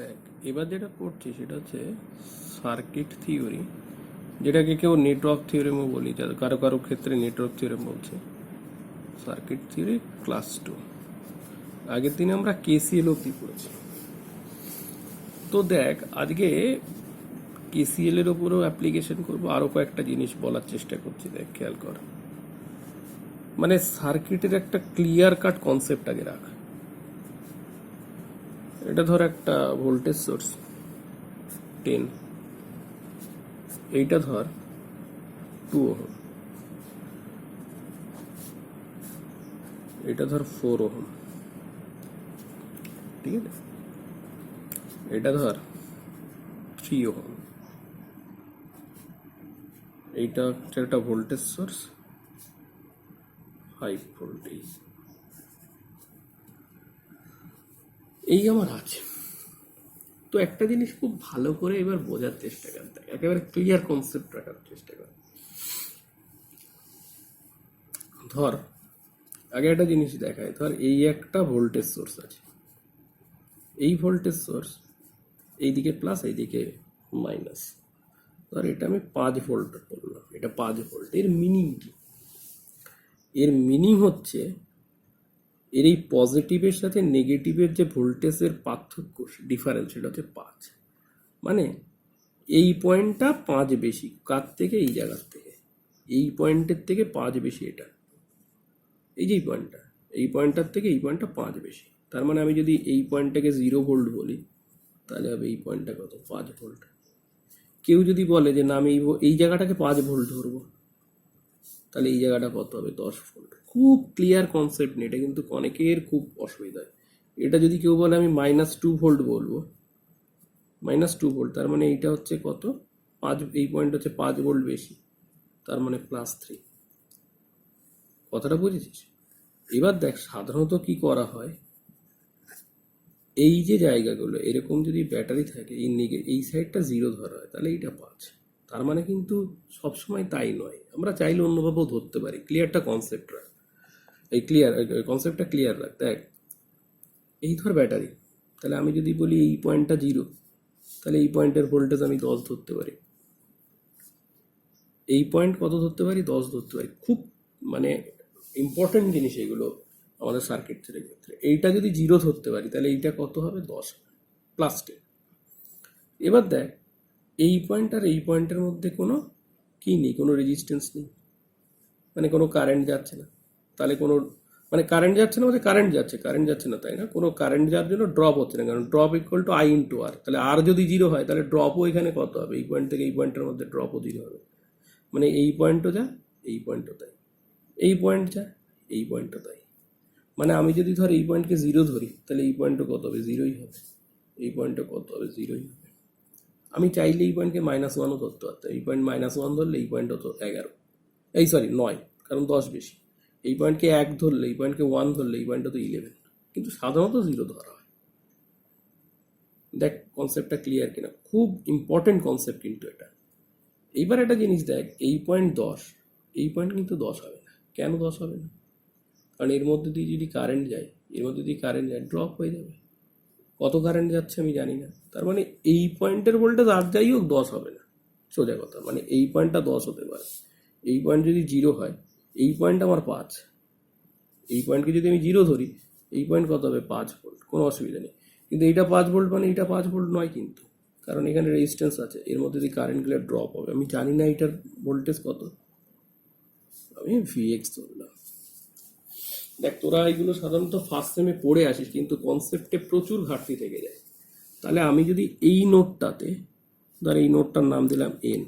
দেখ, এবার যেটা পড়ছি সেটা হচ্ছে সার্কিট থিওরি, যেটাকে কেউ নেটওয়ার্ক থিওরেমও বলি, কারো কারো ক্ষেত্রে নেটওয়ার্ক থিওরেম বলছে। সার্কিট থিওরি ক্লাস 2, আগের দিনে আমরা কেসিএল অব্দি পড়েছি। তো দেখ, আজকে কেসিএল এর ওপরেও অ্যাপ্লিকেশন করবো, আরো কয়েকটা জিনিস বলার চেষ্টা করছি। দেখ, খেয়াল কর, মানে সার্কিটের একটা ক্লিয়ার কাট কনসেপ্ট আগে রাখ। এটা ধর একটা ভোল্টেজ সোর্স 10, এইটা ধর 2 ওহম, এটা ধর 4 ওহম, ঠিক আছে? এটা ধর 3 ওহম। এইটা হচ্ছে একটা ভোল্টেজ সোর্স 5 ভোল্টেজ। এই আমার আছে। তো একটা জিনিস খুব ভালো করে এবার বোঝার চেষ্টা কর, দেখ, একেবারে ক্লিয়ার কনসেপ্ট রাখার চেষ্টা কর। ধর আগে একটা জিনিস দেখায়, ধর এই একটা ভোল্টেজ সোর্স আছে, এই ভোল্টেজ সোর্স এইদিকে প্লাস এইদিকে মাইনাস। ধর এটা আমি 5 ভোল্ট বললাম, এটা 5 ভোল্ট। এর মিনিং কি? এর মিনিং হচ্ছে এর এই পজিটিভের সাথে নেগেটিভের যে ভোল্টেজের পার্থক্য, ডিফারেন্স, সেটা হচ্ছে 5। মানে এই পয়েন্টটা 5 বেশি কার থেকে? এই জায়গার থেকে, এই পয়েন্টের থেকে 5 বেশি এটা। এই যে পয়েন্টটা, এই পয়েন্টটার থেকে এই পয়েন্টটা 5 বেশি। তার মানে আমি যদি এই পয়েন্টটাকে 0 ভোল্ট বলি, তাহলে হবে এই পয়েন্টটা কত? 5 ভোল্ট। কেউ যদি বলে যে না, আমি এই জায়গাটাকে 5 ভোল্ট ধরবো, তাহলে এই জায়গাটা কত হবে? 10 ভোল্ট। খুব ক্লিয়ার কনসেপ্ট নেই, এটা কিন্তু অনেকের খুব অসুবিধা হয়। এটা যদি কেউ বলে আমি -2 ভোল্ট বলবো, -2 ভোল্ট, তার মানে এইটা হচ্ছে কত? 5, এই পয়েন্ট হচ্ছে 5 ভোল্ট বেশি, তার মানে +3। কথাটা বুঝেছিস? এবার দেখ, সাধারণত কি করা হয়, এই যে জায়গাগুলো এরকম যদি ব্যাটারি থাকে, এই সাইডটা 0 ধরা হয়, তাহলে এইটা 5। তার মানে কিন্তু সবসময় তাই নয়, আমরা চাইলে অন্যভাবেও ধরতে পারি। ক্লিয়ারটা কনসেপ্ট রাখ, এই কনসেপ্টটা ক্লিয়ার রাখ। দেখ, এই ধর ব্যাটারি, তাহলে আমি যদি বলি এই পয়েন্টটা 0, তাহলে এই পয়েন্টের ভোল্টেজ আমি 10 ধরতে পারি। এই পয়েন্ট কত ধরতে পারি? 10 ধরতে পারি। খুব মানে ইম্পর্টেন্ট জিনিস এগুলো আমাদের সার্কিট থিওরির ক্ষেত্রে। এইটা যদি 0 ধরতে পারি, তাহলে এইটা কত হবে? 10 +10। এবার দেখ, এই পয়েন্ট আর এই পয়েন্টের মধ্যে কোনো কি নেই, কোনো রেজিস্ট্যান্স নেই, মানে কোনো কারেন্ট যাচ্ছে না। তাহলে কোনো মানে কারেন্ট যাচ্ছে না, মানে কারেন্ট যাচ্ছে না, তাই না? কোনো কারেন্ট যাওয়ার জন্য ড্রপ হচ্ছে না, কারণ ড্রপ = I/R। তাহলে আর যদি 0 হয়, তাহলে ড্রপও এখানে কত হবে? এই পয়েন্ট থেকে এই পয়েন্টের মধ্যে ড্রপও 0 হবে। মানে এই পয়েন্টও যা, এই পয়েন্টও তাই, এই পয়েন্ট যা, এই পয়েন্টও তাই। মানে আমি যদি ধর এই পয়েন্টকে 0 ধরি, তাহলে এই পয়েন্টও কত হবে? 0ই হবে। এই পয়েন্টও কত হবে? 0ই হবে। আমি চাইলে এই পয়েন্টকে -1ও ধরতে পারতাম। এই পয়েন্ট -1 ধরলে এই পয়েন্ট হতো 11, 9, কারণ 10 বেশি। এই পয়েন্টকে 1 ধরলে, এই পয়েন্টকে 1 ধরলে এই পয়েন্ট হতো 11, কিন্তু সাধারণত 0 ধরা হয়। দেখ কনসেপ্টটা ক্লিয়ার কিনা, খুব ইম্পর্টেন্ট কনসেপ্ট কিন্তু এটা। এইবার একটা জিনিস দেখ, এই পয়েন্ট 10, এই পয়েন্ট কিন্তু 10 হবে না। কেন 10 হবে না? কারণ এর মধ্যে দিয়ে যদি কারেন্ট যায়, ড্রপ হয়ে যাবে। কত কারেন্ট যাচ্ছে আমি জানি না, তার মানে এই পয়েন্টের ভোল্টেজ আর যাই হোক 10 হবে না, সোজা কথা। মানে এই পয়েন্টটা 10 হতে পারে, এই পয়েন্ট যদি 0 হয়, এই পয়েন্ট আমার 5, এই পয়েন্টকে যদি আমি 0 ধরি, এই পয়েন্ট কত হবে? 5 ভোল্ট, কোনো অসুবিধা নেই। কিন্তু এইটা 5 ভোল্ট, মানে এইটা 5 ভোল্ট নয় কিন্তু, কারণ এখানে রেজিস্ট্যান্স আছে, এর মধ্যে দিয়ে কারেন্ট গেলে ড্রপ হবে। আমি জানি না এটার ভোল্টেজ কত, আমি Vx ধরলাম। দেখ, তোরা এগুলো সাধারণত ফার্স্ট সেমে পড়ে আসিস, কিন্তু কনসেপ্টে প্রচুর ঘাটতি থেকে যায়। তাহলে আমি যদি এই নোটটাতে, ধর এই নোটটার নাম দিলাম N,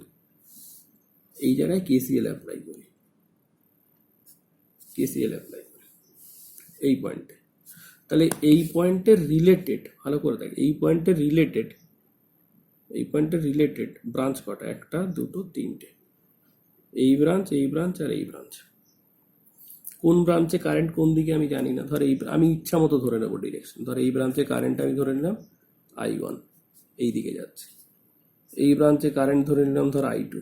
এই জায়গায় KCL অ্যাপ্লাই করি, এই পয়েন্টে, তাহলে এই পয়েন্টের রিলেটেড, ভালো করে দেখ, এই পয়েন্টের রিলেটেড ব্রাঞ্চ কটা? 1, 2, 3টে। এই ব্রাঞ্চ, এই ব্রাঞ্চ আর এই ব্রাঞ্চ। কোন ব্রাঞ্চে কারেন্ট কোন দিকে আমি জানি না, ধর এই আমি ইচ্ছা মতো ধরে নেবো ডিরেকশন। ধর এই ব্রাঞ্চে কারেন্ট আমি ধরে নিলাম I1, এই দিকে যাচ্ছে। এই ব্রাঞ্চে কারেন্ট ধরে নিলাম ধর I2,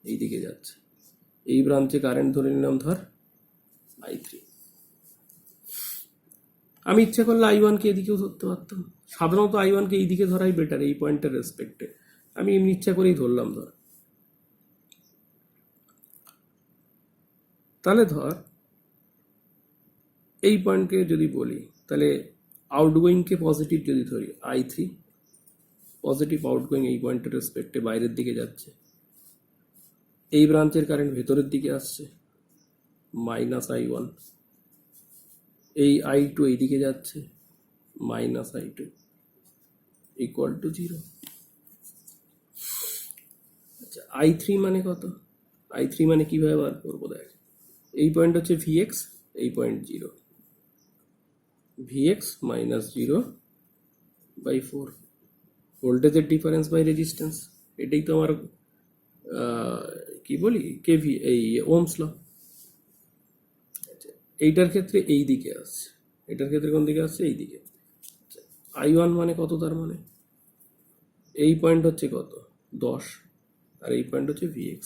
এই দিকে যাচ্ছে। এই ব্রাঞ্চে কারেন্ট ধরে নিলাম ধর I3। আমি ইচ্ছা করলে I1 কে এদিকেও ধরতে পারতাম, সাধারণত I1-কে এই দিকে ধরাই বেটার, এই পয়েন্টের রেসপেক্টে। আমি এমনি ইচ্ছা করেই ধরলাম। ধর তাহলে ধর এই পয়েন্টকে যদি বলি, তাহলে আউটগোয়িংকে পজিটিভ যদি ধরি, I3 পজিটিভ আউটগোয়িং এই পয়েন্টের রেসপেক্টে বাইরের দিকে যাচ্ছে, এই ব্রাঞ্চের কারেন্ট ভেতরের দিকে আসছে -I1, এই I2 এই দিকে যাচ্ছে -I2 ইকুয়াল টু 0। আচ্ছা, I3 মানে কত? I3 মানে কিভাবে বার করবো? দেখ, এই পয়েন্ট হচ্ছে Vx, এই পয়েন্ট 0, Vx -0/4 ভোল্টেজের ডিফারেন্স বাই রেজিস্ট্যান্স। এটাই তো আমার কি বলি কেভি, এই ওহমস ল। এইটার ক্ষেত্রে এই দিকে আসছে, এটার ক্ষেত্রে কোন দিকে আসছে? এই দিকে। I1 মানে কত? তার মানে এই পয়েন্ট হচ্ছে কত? 10, আর এই পয়েন্ট হচ্ছে Vx,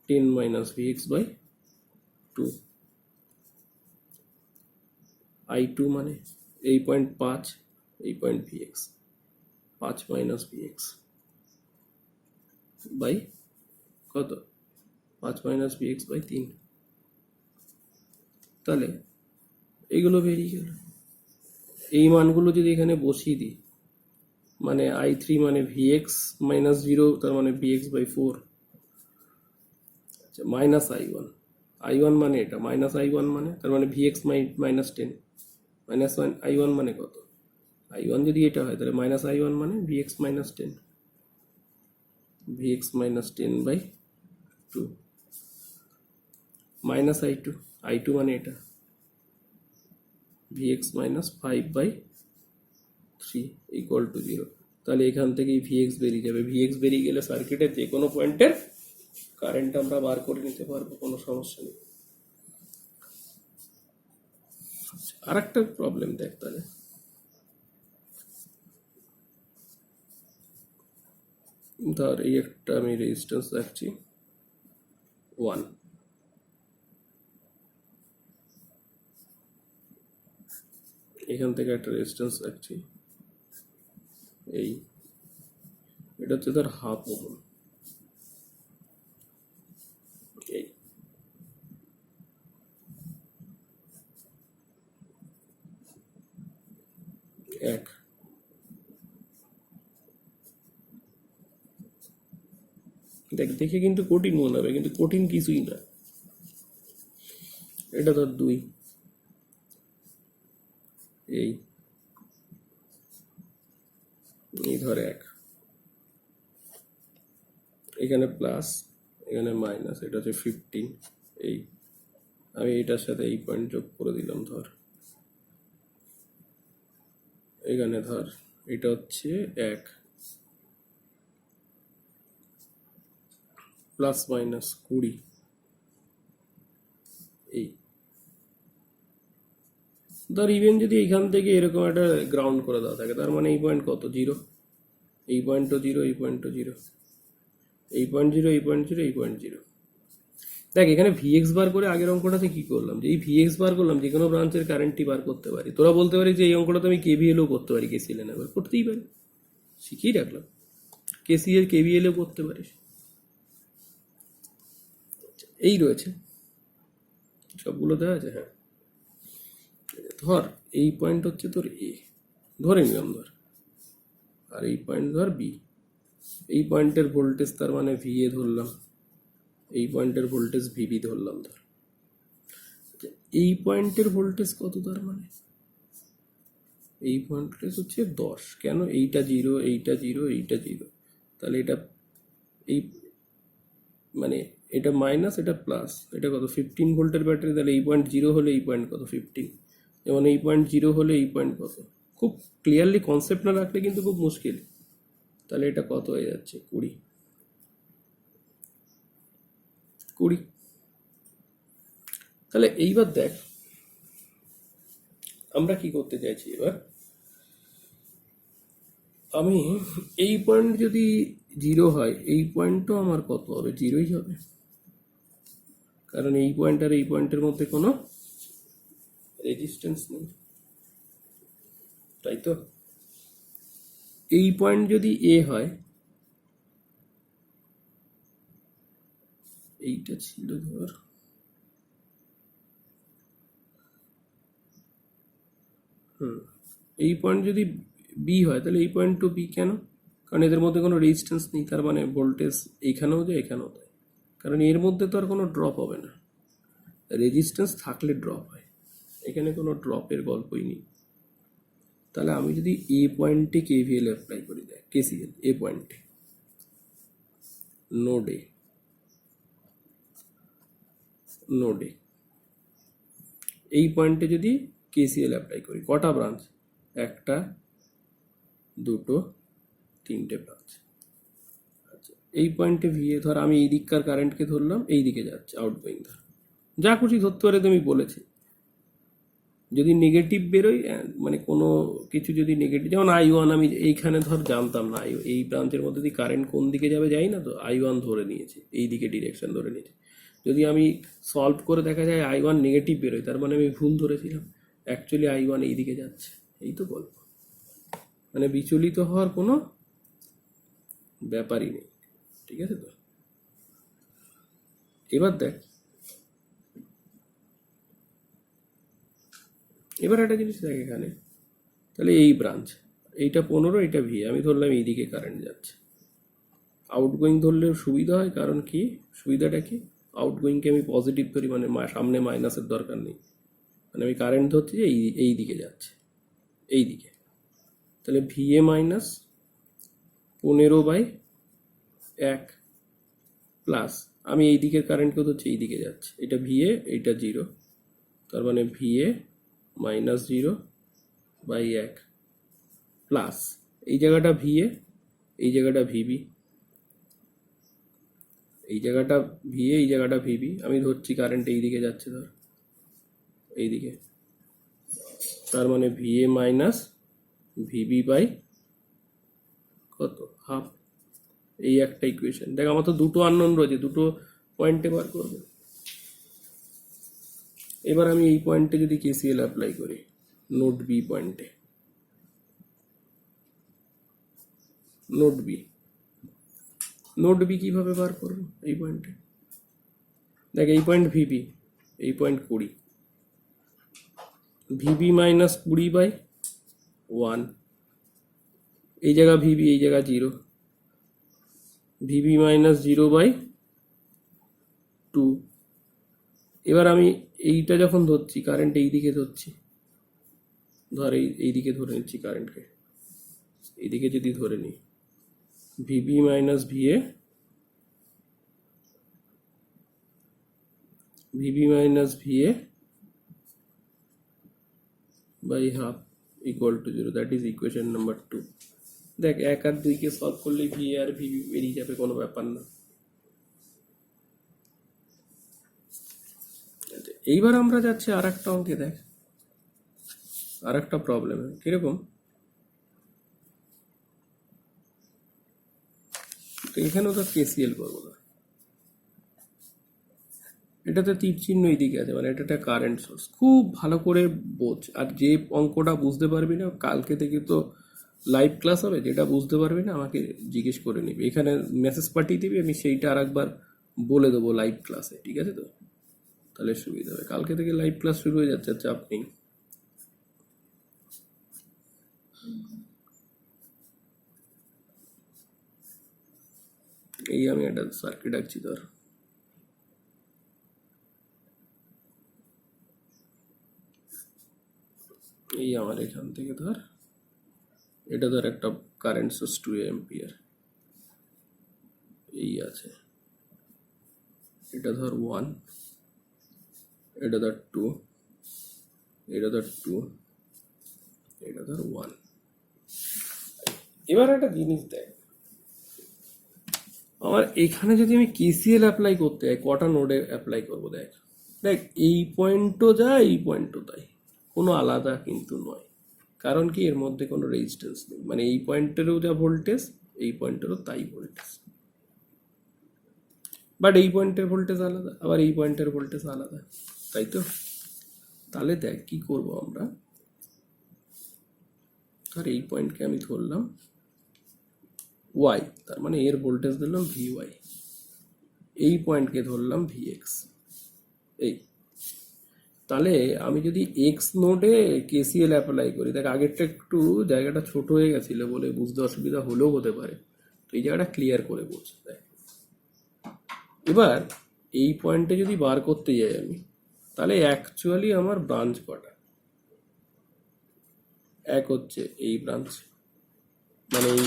10 - Vx/2। I2 মানে এই পয়েন্ট 5, এই পয়েন্ট Vx, 5 - Vx বাই কত? 5 - Vx/3। তাহলে এইগুলো বেরিয়ে গেল। এই মানগুলো যদি এখানে বসিয়ে দিই, মানে I3 মানে Vx -0, তার মানে Vx/4, আচ্ছা -I1, I1 মানে এটা, -I1 মানে তার মানে Vx -10, -I1 মানে কত? I1 যদি এটা হয় তাহলে -I1 মানে Vx -10, Vx -10/2 -I2, I2 মানে এটা Vx -5/3 ইকুয়াল টু 0। তাহলে এখান থেকেই Vx বেরিয়ে যাবে। Vx বেরিয়ে গেলে সার্কিটের যে কোনো পয়েন্টের কারেন্ট আমরা বার করে নিতে পারবো, কোনো সমস্যা নেই। আর একটা প্রবলেম দেখ, তাহলে ধর এই একটা আমি রেজিস্ট্যান্স রাখছি 1, এখান থেকে একটা রেজিস্ট্যান্স রাখছি এই, এটা হচ্ছে ধর 1/2 ওহম, এই এক। দেখ, দেখে কিন্তু কঠিন মনে হবে, কিন্তু কঠিন কিছুই না। এটা ধর 2, এই ধর 1, এখানে প্লাস, এখানে মাইনাস, এটা হচ্ছে 15। এই আমি এটার সাথে এই পয়েন্ট যোগ করে দিলাম। ধর এখানে ধর এটা হচ্ছে 1 প্লাস মাইনাস 20, এই ধর ইভেন যদি এখান থেকে এরকম একটা গ্রাউন্ড করে দেওয়া থাকে, তার মানে এই পয়েন্ট কত? 0, এই পয়েন্টও 0, এই পয়েন্টও 0, এই পয়েন্ট 0, এই পয়েন্ট 0, এই পয়েন্ট 0। দেখ, এখানে Vx বার করে আগের অঙ্কটাতে কি করলাম, যে এই Vx বার করলাম, যে কোনো ব্রাঞ্চের কারেন্টই বার করতে পারি। তোরা বলতে পারি যে এই অঙ্কটাতে আমি KVL-ও করতে পারি, KCL এ করতেই পারি, শিখিয়ে রাখলাম। KCL KVL-ও করতে পারিস, এই রয়েছে সবগুলো দেওয়া আছে। হ্যাঁ, ধর এই পয়েন্ট হচ্ছে তোর A, ধরে নিলাম ধর, আর এই পয়েন্ট ধর B। এই পয়েন্টের ভোল্টেজ তার মানে VA ধরলাম, এই পয়েন্টের ভোল্টেজ VB ধরলাম। ধর এই পয়েন্টের ভোল্টেজ কত? তার মানে এই ভোল্টেজ হচ্ছে 10। কেন? এইটা 0, এইটা 0, এইটা 0, তাহলে এটা এই মানে এটা মাইনাস, এটা প্লাস, এটা কত? 15 ভোল্টের ব্যাটারি। তাহলে এই পয়েন্ট 0 হলে এই পয়েন্ট কত? 15। যেমন এই পয়েন্ট 0 হলে এই পয়েন্ট কত? খুব ক্লিয়ারলি কনসেপ্ট না রাখলে কিন্তু খুব মুশকিল। তাহলে এটা কত হয়ে যাচ্ছে? 20। তাহলে এইবার দেখ আমরা কি করতে চাইছি। এবার আমি এই পয়েন্ট যদি 0 হয়, এই পয়েন্টও আমার কত হবে? 0ই হবে, কারণ এই পয়েন্ট আর এই পয়েন্টের মধ্যে কোনো রেজিস্ট্যান্স নেই। তাই তো? এই পয়েন্ট যদি এ হয়, এইটা ছিল ধর এই পয়েন্ট যদি বি হয়, তাহলে এই পয়েন্ট টু বি কেন? কারণ এদের মধ্যে কোনো রেজিস্ট্যান্স নেই, তার মানে ভোল্টেজ এইখানেও যায় এখানেও যায়, কারণ এর মধ্যে তো আর কোনো ড্রপ হবে না। রেজিস্ট্যান্স থাকলে ড্রপ হয়, এখানে কোনো ড্রপের গল্পই নেই। তাহলে আমি যদি এ পয়েন্টে কেভিএল অ্যাপ্লাই করি, দেখ কেসিএল এ পয়েন্টে নোডে নোডে এই পয়েন্টে যদি কেসিএল অ্যাপ্লাই করি, কটা ব্রাঞ্চ? একটা, দুটো, তিনটে ব্রাঞ্চ। আচ্ছা, এই পয়েন্টে ভিএ ধর আমি এই দিককার কারেন্টকে ধরলাম, এই দিকে যাচ্ছে আউটগোয়িং, ধর যা খুশি ধরতে পারে, তুমি বলেছি। যদি নেগেটিভ বেরোয়, মানে কোনো কিছু যদি নেগেটিভ, যেমন I1 আমি এইখানে ধর জানতাম না, এই ব্রাঞ্চের মধ্যে দিয়ে কারেন্ট কোন দিকে যাবে যাই না, তো I1 ধরে নিয়েছি, এই দিকে ডিরেকশন ধরে নিয়েছি। যদি আমি সলভ করে দেখা যায় I1 নেগেটিভ বেরোয়, তার মানে আমি ভুল ধরেছিলাম, অ্যাকচুয়ালি I1 এই দিকে যাচ্ছে। এই তো গল্প, মানে বিচলিত হওয়ার কোনো ব্যাপারই নেই, ঠিক আছে তো? এবার দেখ, এবার একটা জিনিস দেখ এখানে, তাহলে এই ব্রাঞ্চ, এইটা 15, এইটা ভি, আমি ধরলাম এই দিকে কারেন্ট যাচ্ছে। আউটগোয়িং ধরলেও সুবিধা হয়, কারণ কি সুবিধাটা কি, আউটগোয়িংকে আমি পজিটিভ ধরি, মানে সামনে মাইনাসের দরকার নেই, মানে আমি কারেন্ট ধরছি যে এই দিকে যাচ্ছে, এই দিকে। তাহলে ভিএ মাইনাস 15/1 প্লাস আমি এই দিকের কারেন্টকে ধরছি, এই দিকে যাচ্ছে, এটা ভিএ, এইটা 0, তার মানে ভিএ মাইনাস 0/1 প্লাস এই জায়গাটা ভিএ, এই জায়গাটা ভিবি, এই জায়গাটা ভিএ, এই জায়গাটা ভিবি, আমি ধরছি কারেন্ট এই দিকে যাচ্ছে, ধর এই দিকে, তার মানে ভিএ মাইনাস ভিবি বাই কত, হাফ। এই একটা ইকুয়েশন। দেখ আমার তো দুটো আননোন রয়েছে, দুটো পয়েন্টে বার করবো। এবার আমি এই পয়েন্টে যদি কেসিএল অ্যাপ্লাই করি, নোড বি পয়েন্টে, নোড বি কিভাবে বার করবো? এই পয়েন্টে দেখ, এই পয়েন্ট ভিবি, এই পয়েন্ট 20, ভিবি মাইনাস 20/1, এই জায়গা ভিবি, এই জায়গা 0, ভিবি মাইনাস 0/2। এবার আমি এইটা যখন ধরছি, কারেন্ট এই দিকে ধরছি, ধর এই দিকে ধরে নিচ্ছি কারেন্টকে, এইদিকে যদি ধরে নিই, V B minus V A, V B minus V A by half equal to 0, that is equation number 2। দেখ 1 আর 2 কে সলভ করলে ভিএ আর ভিবি বেরিয়ে যাবে, কোনো ব্যাপার না। এইবার আমরা যাচ্ছি আর একটা অঙ্কে, দেখ আর একটা প্রবলেমে, কিরকম, তো এখানেও তো কেসিএল করবো না, এটাতে তীর চিহ্ন এইদিকে আছে, মানে এটা একটা কারেন্ট সোর্স। খুব ভালো করে বোঝ, আর যে অঙ্কটা বুঝতে পারবি না, কালকে থেকে তো লাইভ ক্লাস হবে, যেটা বুঝতে পারবি না আমাকে জিজ্ঞেস করে নিবি, এখানে মেসেজ পাঠিয়ে দিবি, আমি সেইটা আর একবার বলে দেবো লাইভ ক্লাসে, ঠিক আছে তো? তাহলে সুবিধা হবে, কালকে থেকে লাইভ ক্লাস শুরু হয়ে যাচ্ছে, চাপ নেই। এই আমি একটা সার্কিট আঁকছি, ধর এই আমার এখান থেকে ধর, এটা ধর একটা কারেন্ট সোর্স 2 অ্যাম্পিয়ার, এই আছে, এটা ধর 1, এটা ধর 2, এটা ধর 2, এটা ধর 1। এবার একটা জিনিস দেখ, আমার এখানে যদি আমি কেসিএল অ্যাপ্লাই করতে হয়, কটা নোডে অ্যাপ্লাই করবো? দেখ দেখ, এই পয়েন্টও যা, এই পয়েন্টও তাই, কোনো আলাদা কিন্তু নয়, কারণ কি এর মধ্যে কোনো রেজিস্ট্যান্স নেই, মানে এই পয়েন্টেরও যা ভোল্টেজ, এই পয়েন্টেরও তাই ভোল্টেজ, বাট এই পয়েন্টের ভোল্টেজ আলাদা, আবার এই পয়েন্টের ভোল্টেজ আলাদা, তাই তো? তাহলে দেখ কি করব আমরা, আর এই পয়েন্টকে আমি ধরলাম ওয়াই, তার মানে এর ভোল্টেজ ধরলাম ভি ওয়াই, এই পয়েন্টকে ধরলাম ভি এক্স। এই তাহলে আমি যদি এক্স নোডে কেসিএল অ্যাপ্লাই করি, দেখ আগেরটা একটু জায়গাটা ছোট হয়ে গেছিলো বলে বুঝতে অসুবিধা হলেও হতে পারে, তো এই জায়গাটা ক্লিয়ার করে বলছি। দেখ এবার এই পয়েন্টে যদি বার করতে যাই আমি, তাহলে অ্যাকচুয়ালি আমার ব্রাঞ্চ কটা, এক হচ্ছে এই ব্রাঞ্চ, মানে এই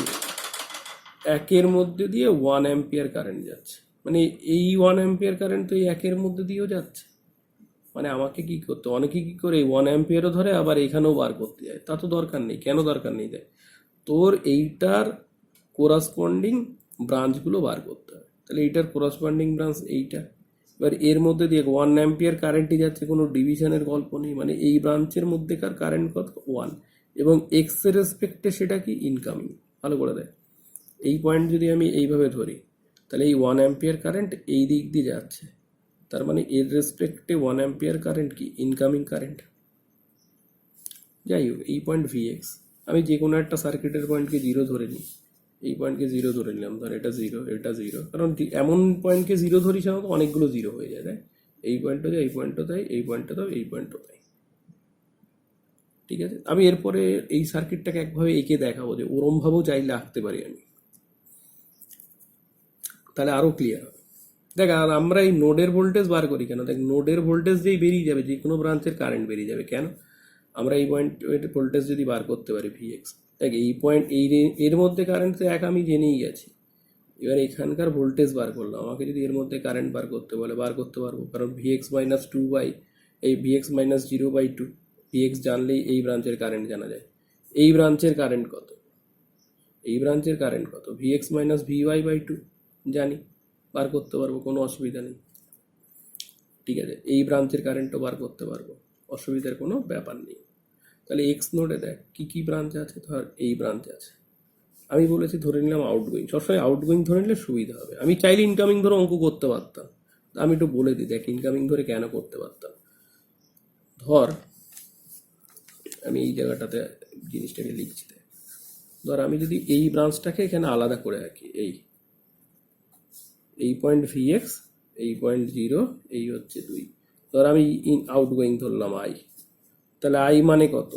একের মধ্যে দিয়ে 1 অ্যাম্পিয়ার কারেন্ট যাচ্ছে, মানে এই 1 অ্যাম্পিয়ার কারেন্ট তো এই একের মধ্যে দিয়েও যাচ্ছে, মানে আমাকে কি করতে, অনেকে কি করে এই 1 অ্যাম্পিয়ারও ধরে আবার এইখানেও বার করতে যায়, তা তো দরকার নেই। কেন দরকার নেই? দেয় তোর এইটার কোরাসপন্ডিং ব্রাঞ্চগুলো বার করতে হবে, তাহলে এইটার কোরাসপন্ডিং ব্রাঞ্চ এইটা। এবার এর মধ্যে দিয়ে 1 অ্যাম্পিয়ার কারেন্টই যাচ্ছে, কোনো ডিভিশনের গল্প নেই, মানে এই ব্রাঞ্চের মধ্যেকার কারেন্ট কত 1, এবং এক্স এর রেসপেক্টে সেটা কি ইনকামিং। ভালো করে দেয়, এই পয়েন্ট যদি আমি এইভাবে ধরি, তাহলে এই 1 অ্যাম্পিয়ার কারেন্ট এই দিক দিয়ে যাচ্ছে, তার মানে এর রেসপেক্টে 1 অ্যাম্পিয়ার কারেন্ট কি ইনকামিং কারেন্ট। যাই হোক, এই পয়েন্ট ভি এক্স, আমি যে কোনো একটা সার্কিটের পয়েন্টকে জিরো ধরে নিই, এই পয়েন্টকে জিরো ধরে নিলাম, ধর এটা জিরো, এটা জিরো, কারণ এমন পয়েন্টকে জিরো ধরি সাধারণত অনেকগুলো জিরো হয়ে যায়, তাই এই পয়েন্টটা যায়, এই পয়েন্টটা তাই, এই পয়েন্টটা দাও, এই পয়েন্টটা তাই। ঠিক আছে, আমি এরপরে এই সার্কিটটাকে একভাবে এঁকে দেখাবো যে ওরমভাবেও চাইলে আঁকতে পারি আমি, তাহলে আরও ক্লিয়ার হবে। দেখ, আর আমরা এই নোডের ভোল্টেজ বার করি কেন? দেখ, নোডের ভোল্টেজ যেই বেরিয়ে যাবে, যে কোনো ব্রাঞ্চের কারেন্ট বেরিয়ে যাবে। কেন? আমরা এই পয়েন্ট ভোল্টেজ যদি বার করতে পারি ভি এক্স, দেখ এই পয়েন্ট এর মধ্যে কারেন্ট তো এক আমি জেনেই গেছি, এবার এখানকার ভোল্টেজ বার করলাম, আমাকে যদি এর মধ্যে কারেন্ট বার করতে বলে বার করতে পারবো, কারণ V X minus two by এই V X minus 0/2, V X জানলেই এই ব্রাঞ্চের কারেন্ট জানা যায়। এই ব্রাঞ্চের কারেন্ট কত, এই ব্রাঞ্চের কারেন্ট কত, ভি এক্স মাইনাস ভি ওয়াই/2 জানি, বার করতে পারবো, কোনো অসুবিধা নেই। ঠিক আছে, এই ব্রাঞ্চের কারেন্টও বার করতে পারবো, অসুবিধার কোনো ব্যাপার নেই। তাহলে এক্স নোডে দেখ কী কী ব্রাঞ্চ আছে, ধর এই ব্রাঞ্চ আছে, আমি বলেছি ধরে নিলাম আউটগোয়িং, সবসময় আউটগোয়িং ধরে নিলে সুবিধা হবে। আমি চাইলে ইনকামিং ধরে অঙ্ক করতে পারতাম, আমি একটু বলে দিই, দেখ ইনকামিং ধরে কেন করতে পারতাম। ধর আমি এই জায়গাটাতে জিনিসটাকে লিখছি, ধর আমি যদি এই ব্রাঞ্চটাকে এখানে আলাদা করে রাখি, এই পয়েন্ট ভি এক্স, এই পয়েন্ট 0, এই হচ্ছে 2, ধর আমি আউটগোয়িং ধরলাম আই, তাহলে আই মানে কত,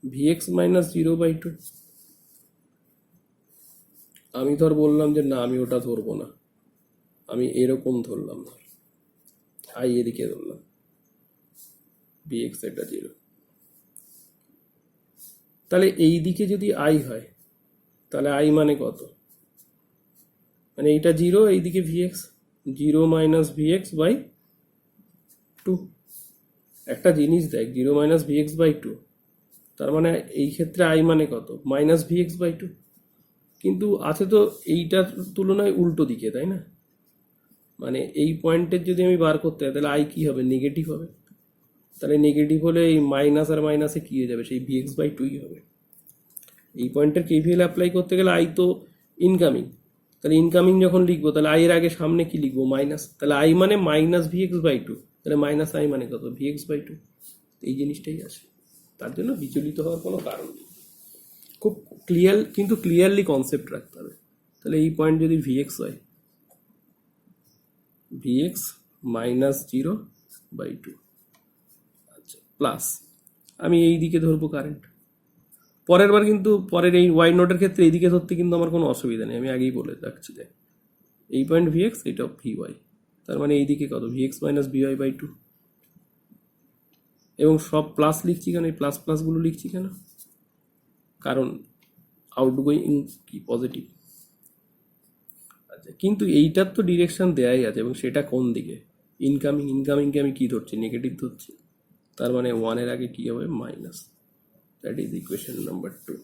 ভি এক্স মাইনাস 0/2। আমি ধর বললাম যে না আমি ওটা ধরবো না, আমি এরকম ধরলাম, ধর আই এদিকে ধরলাম, ভি এক্স এটা 0, তাহলে এই দিকে যদি আই হয়, তাহলে আই মানে কত, মানে এইটা 0, এইদিকে V X, 0 minus V X by 2। একটা জিনিস দেখ, 0 মাইনাস ভি এক্স বাই 2, তার মানে এই ক্ষেত্রে আই মানে কত, মাইনাস ভি এক্স বাই 2, কিন্তু আছে তো এইটার তুলনায় উল্টো দিকে, তাই না? মানে এই পয়েন্টের যদি আমি বার করতে হয়, তাহলে আই কী হবে, নেগেটিভ হবে, তাহলে নেগেটিভ হলে এই মাইনাস আর মাইনাসে কী হয়ে যাবে, সেই ভি এক্স বাই 2ই হবে। এই পয়েন্টের কেভিএল অ্যাপ্লাই করতে গেলে আই তো ইনকামিং, তাহলে ইনকামিং যখন লিখবো, তাহলে আই এর আগে সামনে কি লিখবো, মাইনাস, তাহলে আই মানে মাইনাস ভি এক্স বাই 2, তাহলে মাইনাস আই মানে কত, ভি এক্স বাই 2, এই জিনিসটাই আসে। তার জন্য বিচলিত হওয়ার কোনো কারণ নেই, খুব ক্লিয়ার, কিন্তু ক্লিয়ারলি কনসেপ্ট রাখতে হবে। তাহলে এই পয়েন্ট যদি ভি এক্স হয়, ভি এক্স মাইনাস 0/2, আচ্ছা, প্লাস আমি এই দিকে ধরবো কারেন্ট, পরের বার কিন্তু পরের এই ওয়াই নোটের ক্ষেত্রে এইদিকে ধরতে কিন্তু আমার কোনো অসুবিধা নেই, আমি আগেই বলে রাখছি। যে এই পয়েন্ট ভি এক্স, এটা ভি ওয়াই, তার মানে এইদিকে কত, ভি এক্স মাইনাস ভি ওয়াই/2, এবং সব প্লাস লিখছি কেন, এই প্লাস প্লাসগুলো লিখছি কেন, কারণ আউটগোয়িং কি পজিটিভ। আচ্ছা, কিন্তু এইটার তো ডিরেকশন দেয়াই আছে, এবং সেটা কোন দিকে, ইনকামিং, ইনকামিংকে আমি কি ধরছি, নেগেটিভ ধরছি, তার মানে 1-এর আগে কি হবে, minus, that is equation number 2,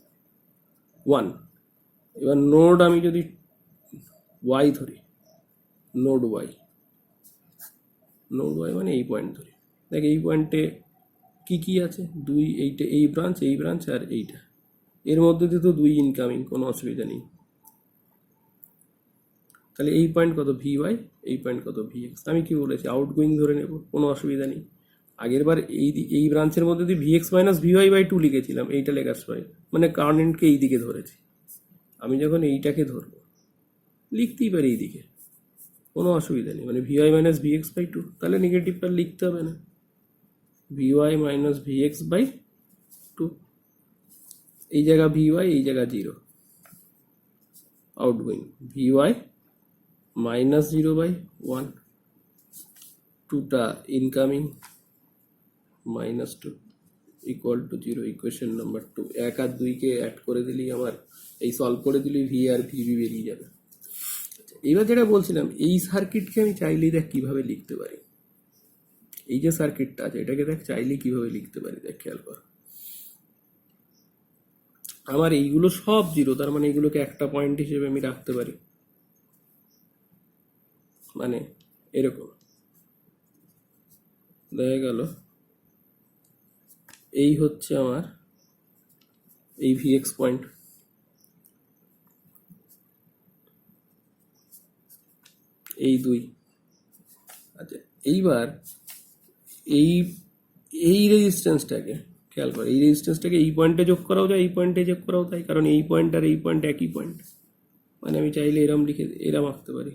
1। এবার নোড আমি যদি ওয়াই ধরি, নোড ওয়াই, নোড ওয়াই মানে এই পয়েন্ট ধরি, দেখ এই পয়েন্টে কি কি আছে, 2, এইটা এই ব্রাঞ্চ আর এইটা, এর মধ্যে দিয়ে তো 2 ইনকামিং, কোনো অসুবিধা নেই। তাহলে এই পয়েন্ট কত, ভি ওয়াই, এই পয়েন্ট কত, ভি এক্স। আমি কি বলেছি, আউটগোয়িং ধরে নেব, কোনো অসুবিধা নেই। আগের বার এই ব্রাঞ্চের মধ্যে দিয়ে V X minus V Y by two লিখেছিলাম, এইটা লেখার সময় মানে কারেন্টকে এই দিকে ধরেছি। আমি যখন এইটাকে ধরবো লিখতেই পারি এই দিকে, কোনো অসুবিধা নেই, মানে V Y minus V X by two, তাহলে নেগেটিভটা লিখতে হবে না, V Y minus V X by two, এই জায়গা ভিওয়াই, এই জায়গা zero, outgoing V Y minus zero by one, টুটা incoming minus two equal to zero, equation number two. এক আর দুইকে অ্যাড করে দিলেই আমার, এই সলভ করে দিলেই ভি আর ভিবি বেরিয়ে যাবে। এবার যেটা বলছিলাম, এই সার্কিটকে আমি চাইলেই দেখ কীভাবে লিখতে পারি, এই যে সার্কিটটা আছে এটাকে দেখ চাইলেই কীভাবে লিখতে পারি, দেখ খেয়াল কর। আমার এইগুলো সব জিরো, তার মানে এইগুলোকে একটা পয়েন্ট হিসেবে আমি রাখতে পারি, মানে এরকম দেখা গেল এই হচ্ছে আমার এই ভিএক্স পয়েন্ট, এই দুই। আচ্ছা এইবার এই এই রেজিস্ট্যান্সটাকে খেয়াল করে, এই রেজিস্ট্যান্সটাকে এই পয়েন্টে যোগ করাও যায়, এই পয়েন্টে যোগ করাও যায়, কারণ এই পয়েন্ট আর এই পয়েন্ট একই পয়েন্ট, মানে আমি চাইলে এরম লিখে এরম আঁকতে পারি।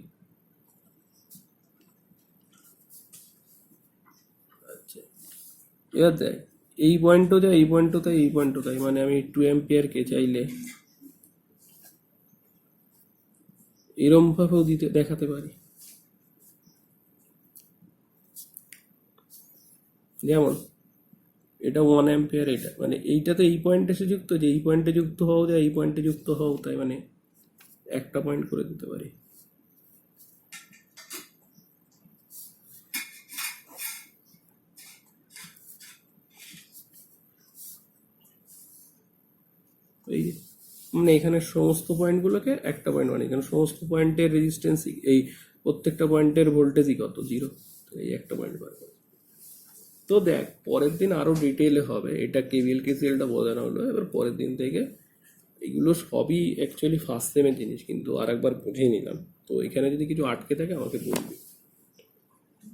আচ্ছা এবার দেখ এই পয়েন্টও যায়, এই পয়েন্টও তাই, এই পয়েন্টও তাই, মানে আমি 2 অ্যাম্পিয়ারকে চাইলে এরম ভাবেও দেখাতে পারি, যেমন এটা 1 অ্যাম্পিয়ার, এটা মানে এইটাতে এই পয়েন্টে এসে যুক্ত, যে এই পয়েন্টে যুক্ত হওয়া যায়, এই পয়েন্টে যুক্ত হও, তাই মানে একটা পয়েন্ট করে দিতে পারি। এই মানে এখানে সমস্ত পয়েন্টগুলোকে একটা পয়েন্ট, মানে এখানে সমস্ত পয়েন্টের রেজিস্ট্যান্স, এই প্রত্যেকটা পয়েন্টের ভোল্টেজই কত, জিরো, এই একটা পয়েন্ট বার করে। তো দেখ পরের দিন আরো ডিটেলে হবে, এটা কেভিএল কেসিএলটা বোঝানো হলো, এবার পরের দিন থেকে এগুলো সবই অ্যাকচুয়ালি ফার্স্ট সেমের জিনিস, কিন্তু আর একবার বুঝিয়ে নিলাম। তো এখানে যদি কিছু আটকে থাকে আমাকে বলবি।